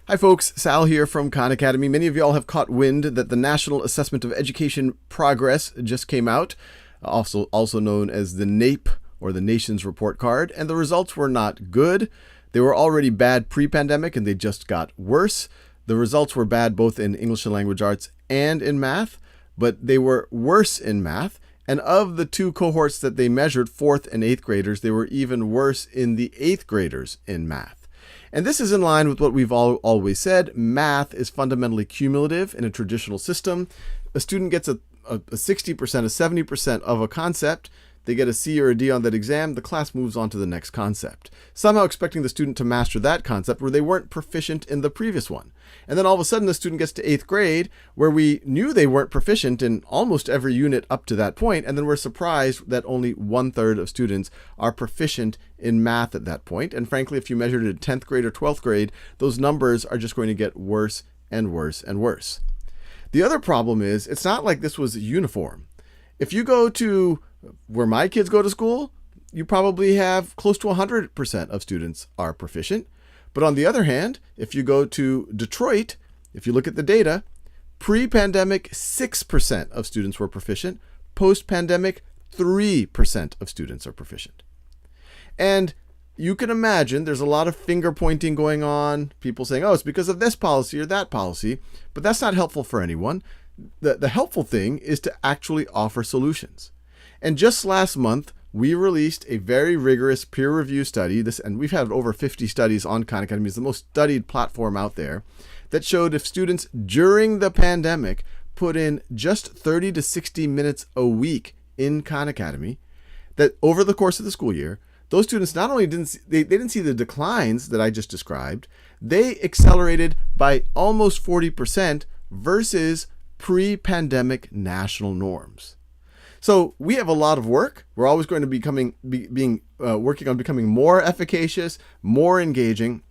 Hi folks, Sal here from Khan Academy. Many of y'all have caught wind that the National Assessment of Education Progress just came out, also known as the NAEP, or the Nation's Report Card, and the results were not good. They were already bad pre-pandemic and they just got worse. The results were bad both in English and Language Arts and in math, but they were worse in math. And of the two cohorts that they measured, 4th and 8th graders, they were even worse in the 8th graders in math. And this is in line with what we've always said. Math is fundamentally cumulative in a traditional system. A student gets a 60%, a 70% of a concept. They get a C or a D on that exam. The class moves on to the next concept, somehow expecting the student to master that concept where they weren't proficient in the previous one. And then all of a sudden the student gets to 8th grade where we knew they weren't proficient in almost every unit up to that point, and then we're surprised that only 1/3 of students are proficient in math at that point. And frankly, if you measured it in 10th grade or 12th grade, those numbers are just going to get worse and worse and worse. The other problem is it's not like this was uniform. If you go to where my kids go to school, you probably have close to 100% of students are proficient. But on the other hand, if you go to Detroit, if you look at the data, pre-pandemic, 6% of students were proficient. Post-pandemic, 3% of students are proficient. And you can imagine there's a lot of finger pointing going on, people saying, oh, it's because of this policy or that policy, but that's not helpful for anyone. The helpful thing is to actually offer solutions. And just last month, we released a very rigorous peer-reviewed study, and we've had over 50 studies on Khan Academy. It's the most studied platform out there, that showed if students during the pandemic put in just 30 to 60 minutes a week in Khan Academy, that over the course of the school year, those students not only didn't see the declines that I just described, they accelerated by almost 40% versus pre-pandemic national norms. So we have a lot of work. We're always going to be working on becoming more efficacious, more engaging.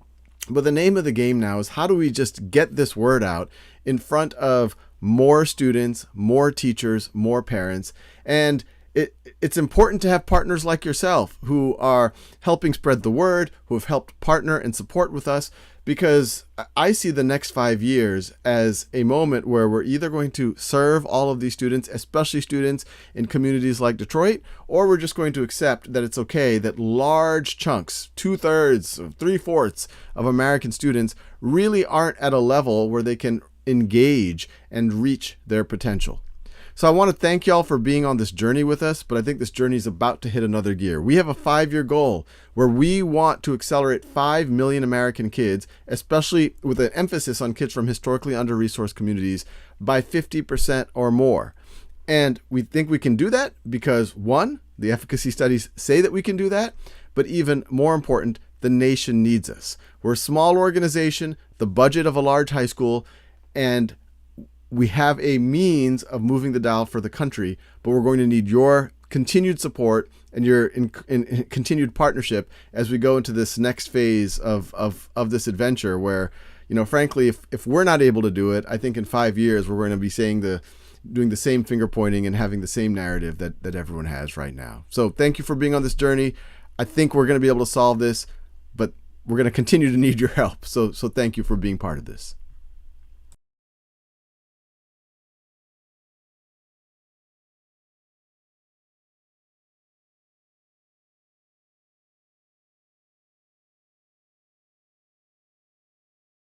But the name of the game now is how do we just get this word out in front of more students, more teachers, more parents. And it's important to have partners like yourself who are helping spread the word, who have helped partner and support with us, because I see the next 5 years as a moment where we're either going to serve all of these students, especially students in communities like Detroit, or we're just going to accept that it's okay that large chunks, 2/3, 3/4 of American students really aren't at a level where they can engage and reach their potential. So I want to thank y'all for being on this journey with us, but I think this journey is about to hit another gear. We have a 5-year goal where we want to accelerate 5 million American kids, especially with an emphasis on kids from historically under-resourced communities, by 50% or more. And we think we can do that because, one, the efficacy studies say that we can do that, but even more important, the nation needs us. We're a small organization, the budget of a large high school, and we have a means of moving the dial for the country, but we're going to need your continued support and your continued partnership as we go into this next phase of this adventure where, frankly, if we're not able to do it, I think in 5 years we're going to be doing the same finger pointing and having the same narrative that everyone has right now. So thank you for being on this journey. I think we're going to be able to solve this, but we're going to continue to need your help. So thank you for being part of this.